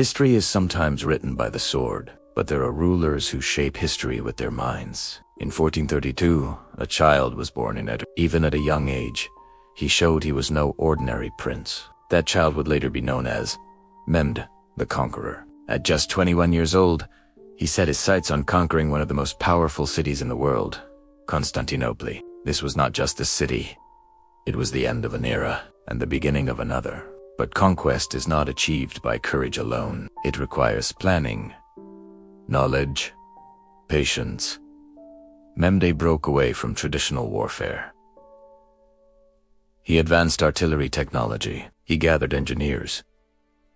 History is sometimes written by the sword, but there are rulers who shape history with their minds. In 1432, a child was born in Edinburgh. Even at a young age, he showed he was no ordinary prince. That child would later be known as Mehmed the Conqueror. At just 21 years old, he set his sights on conquering one of the most powerful cities in the world, Constantinople. This was not just a city. It was the end of an era and the beginning of another. But conquest is not achieved by courage alone. It requires planning, knowledge, patience. Mehmed broke away from traditional warfare. He advanced artillery technology. He gathered engineers.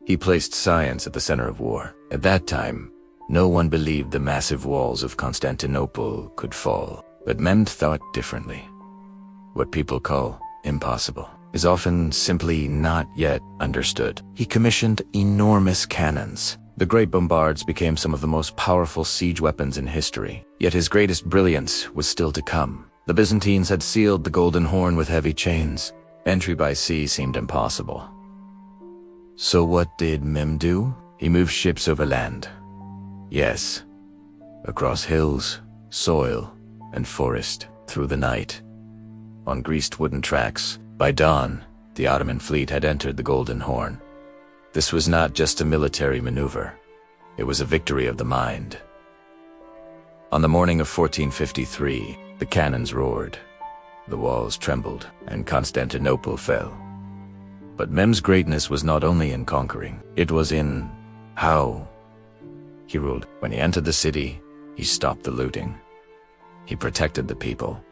He placed science at the center of war. At that time, no one believed the massive walls of Constantinople could fall. But Mehmed thought differently. What people call impossible is often simply not yet understood. He commissioned enormous cannons. The great bombards became some of the most powerful siege weapons in history. Yet his greatest brilliance was still to come. The Byzantines had sealed the Golden Horn with heavy chains. Entry by sea seemed impossible. So what did Mehmed do? He moved ships over land. Yes, across hills, soil, and forest, through the night. On greased wooden tracks, by dawn, the Ottoman fleet had entered the Golden Horn. This was not just a military maneuver. It was a victory of the mind. On the morning of 1453, the cannons roared, the walls trembled, and Constantinople fell. But Mehmed's greatness was not only in conquering, it was in how he ruled. When he entered the city, he stopped the looting. He protected the people.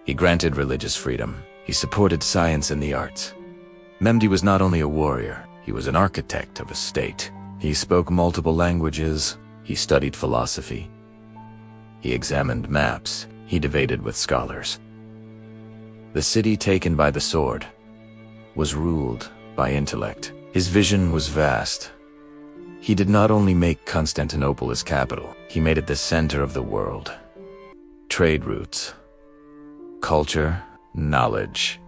He granted religious freedom. He supported science and the arts. Mehmed was not only a warrior, he was an architect of a state. He spoke multiple languages. He studied philosophy. He examined maps. He debated with scholars. The city taken by the sword was ruled by intellect. His vision was vast. He did not only make Constantinople his capital, he made it the center of the world. Trade routes, culture, knowledge,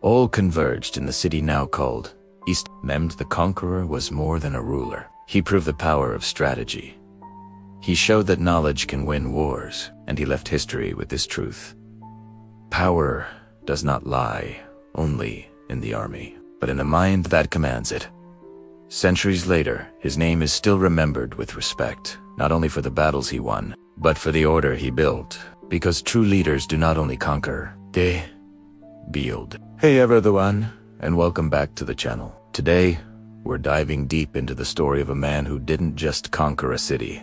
all converged in the city now called East. Mehmed the Conqueror was more than a ruler. He proved the power of strategy. He showed that knowledge can win wars, and he left history with this truth. Power does not lie only in the army, but in the mind that commands it. Centuries later, his name is still remembered with respect, not only for the battles he won, but for the order he built. Because true leaders do not only conquer, they build. Hey everyone, and welcome back to the channel. Today, we're diving deep into the story of a man who didn't just conquer a city,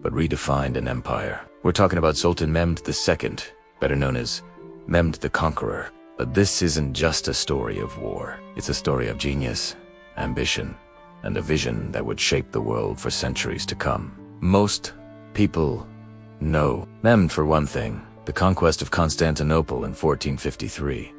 but redefined an empire. We're talking about Sultan Mehmed II, better known as Mehmed the Conqueror. But this isn't just a story of war. It's a story of genius, ambition, and a vision that would shape the world for centuries to come. Most people know Mehmed for one thing, the conquest of Constantinople in 1453.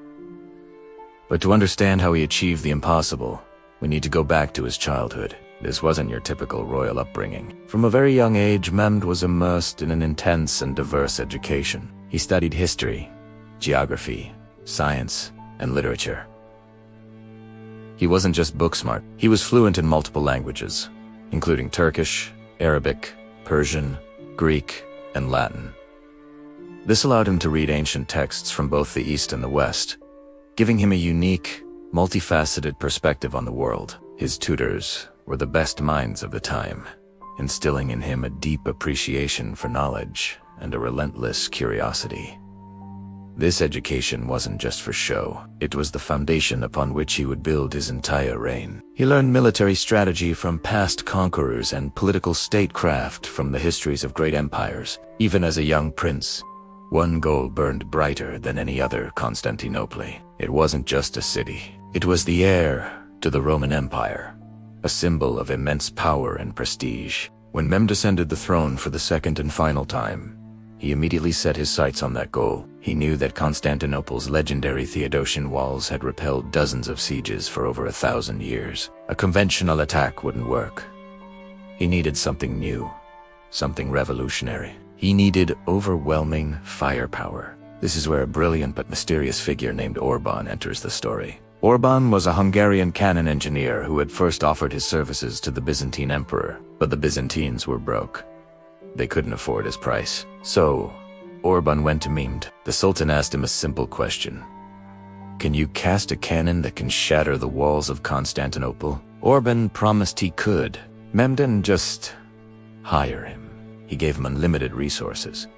But to understand how he achieved the impossible, we need to go back to his childhood. This wasn't your typical royal upbringing. From a very young age, Mehmed was immersed in an intense and diverse education. He studied history, geography, science, and literature. He wasn't just book smart, he was fluent in multiple languages, including Turkish, Arabic, Persian, Greek, and Latin. This allowed him to read ancient texts from both the East and the West, giving him a unique, multifaceted perspective on the world. His tutors were the best minds of the time, instilling in him a deep appreciation for knowledge and a relentless curiosity. This education wasn't just for show, it was the foundation upon which he would build his entire reign. He learned military strategy from past conquerors and political statecraft from the histories of great empires. Even as a young prince, one goal burned brighter than any other: Constantinople. It wasn't just a city, it was the heir to the Roman Empire, a symbol of immense power and prestige. When Mehmed ascended the throne for the second and final time, he immediately set his sights on that goal. He knew that Constantinople's legendary Theodosian walls had repelled dozens of sieges for over 1,000 years. A conventional attack wouldn't work. He needed something new, something revolutionary. He needed overwhelming firepower. This is where a brilliant but mysterious figure named Orban enters the story. Orban was a Hungarian cannon engineer who had first offered his services to the Byzantine emperor, but the Byzantines were broke. They couldn't afford his price. So, Orban went to Mehmed. The Sultan asked him a simple question. Can you cast a cannon that can shatter the walls of Constantinople? Orban promised he could. Mehmed didn't just hire him. He gave him unlimited resources.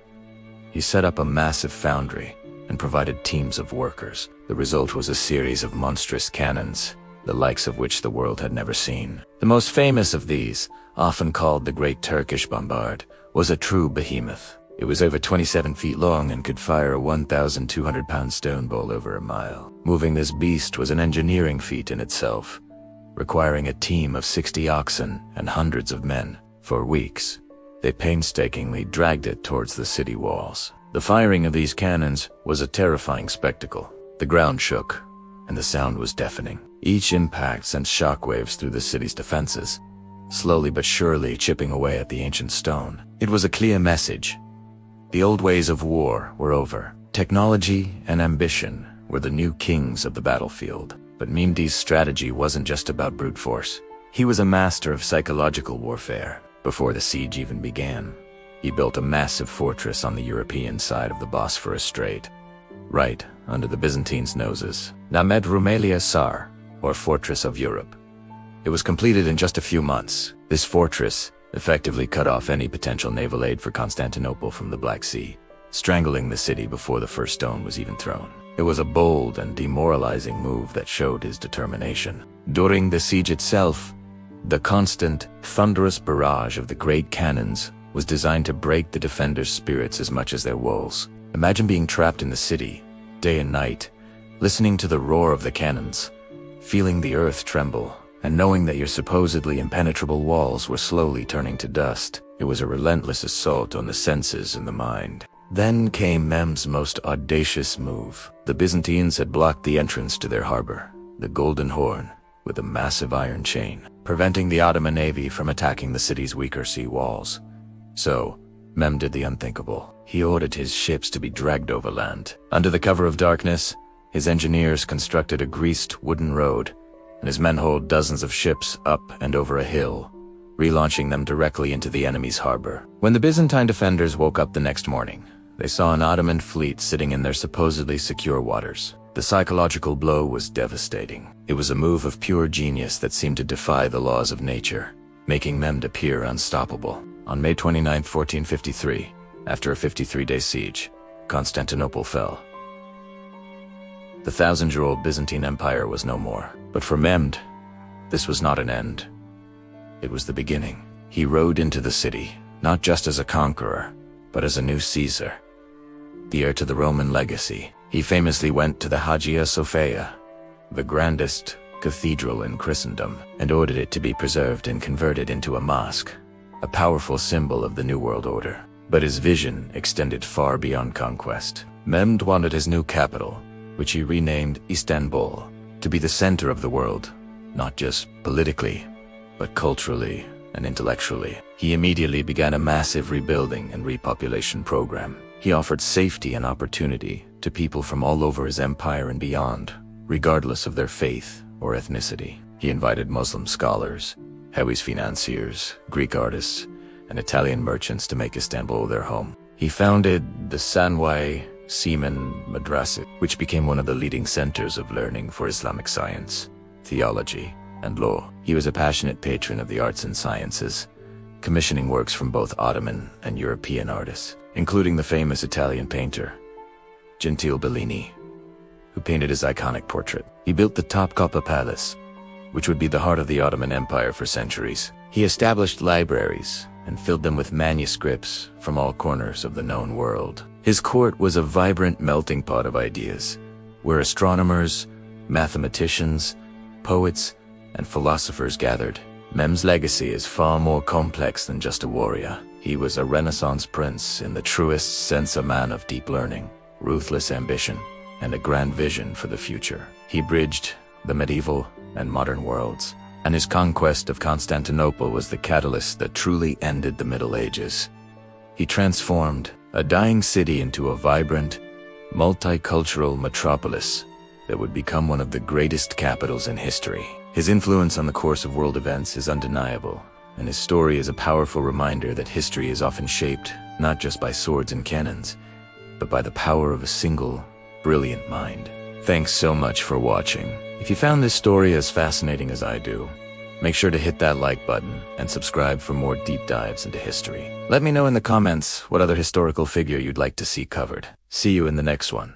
He set up a massive foundry and provided teams of workers. The result was a series of monstrous cannons, the likes of which the world had never seen. The most famous of these, often called the Great Turkish Bombard, was a true behemoth. It was over 27 feet long and could fire a 1,200-pound stone ball over a mile. Moving this beast was an engineering feat in itself, requiring a team of 60 oxen and hundreds of men. For weeks, they painstakingly dragged it towards the city walls. The firing of these cannons was a terrifying spectacle. The ground shook, and the sound was deafening. Each impact sent shockwaves through the city's defenses, slowly but surely chipping away at the ancient stone. It was a clear message. The old ways of war were over. Technology and ambition were the new kings of the battlefield. But Mehmed's strategy wasn't just about brute force. He was a master of psychological warfare. Before the siege even began, he built a massive fortress on the European side of the Bosphorus Strait, right under the Byzantines' noses. Named Rumelia Sar, or Fortress of Europe. It was completed in just a few months. This fortress effectively cut off any potential naval aid for Constantinople from the Black Sea, strangling the city before the first stone was even thrown. It was a bold and demoralizing move that showed his determination. During the siege itself, the constant, thunderous barrage of the great cannons was designed to break the defenders' spirits as much as their walls. Imagine being trapped in the city, day and night, listening to the roar of the cannons, feeling the earth tremble, and knowing that your supposedly impenetrable walls were slowly turning to dust. It was a relentless assault on the senses and the mind. Then came Mehmed's most audacious move. The Byzantines had blocked the entrance to their harbor, the Golden Horn, with a massive iron chain, preventing the Ottoman navy from attacking the city's weaker sea walls. So, Mehmed did the unthinkable. He ordered his ships to be dragged overland. Under the cover of darkness, his engineers constructed a greased wooden road, and his men hauled dozens of ships up and over a hill, relaunching them directly into the enemy's harbor. When the Byzantine defenders woke up the next morning, they saw an Ottoman fleet sitting in their supposedly secure waters. The psychological blow was devastating. It was a move of pure genius that seemed to defy the laws of nature, making Mehmed appear unstoppable. On May 29, 1453, after a 53-day siege, Constantinople fell. The 1,000-year-old Byzantine Empire was no more. But for Mehmed, this was not an end. It was the beginning. He rode into the city, not just as a conqueror, but as a new Caesar, the heir to the Roman legacy. He famously went to the Hagia Sophia, the grandest cathedral in Christendom, and ordered it to be preserved and converted into a mosque, a powerful symbol of the New World Order. But his vision extended far beyond conquest. Mehmed wanted his new capital, which he renamed Istanbul, to be the center of the world, not just politically, but culturally and intellectually. He immediately began a massive rebuilding and repopulation program. He offered safety and opportunity to people from all over his empire and beyond, regardless of their faith or ethnicity. He invited Muslim scholars, Hawis financiers, Greek artists, and Italian merchants to make Istanbul their home. He founded the Sanway Seaman Madrasa, which became one of the leading centers of learning for Islamic science, theology, and law. He was a passionate patron of the arts and sciences, commissioning works from both Ottoman and European artists, including the famous Italian painter, Gentile Bellini, who painted his iconic portrait. He built the Topkapi Palace, which would be the heart of the Ottoman Empire for centuries. He established libraries and filled them with manuscripts from all corners of the known world. His court was a vibrant melting pot of ideas, where astronomers, mathematicians, poets, and philosophers gathered. Mehmed's legacy is far more complex than just a warrior. He was a Renaissance prince in the truest sense, a man of deep learning, ruthless ambition, and a grand vision for the future. He bridged the medieval and modern worlds, and his conquest of Constantinople was the catalyst that truly ended the Middle Ages. He transformed a dying city into a vibrant, multicultural metropolis, that would become one of the greatest capitals in history. His influence on the course of world events is undeniable, and his story is a powerful reminder that history is often shaped not just by swords and cannons, but by the power of a single, brilliant mind. Thanks so much for watching. If you found this story as fascinating as I do, make sure to hit that like button and subscribe for more deep dives into history. Let me know in the comments what other historical figure you'd like to see covered. See you in the next one.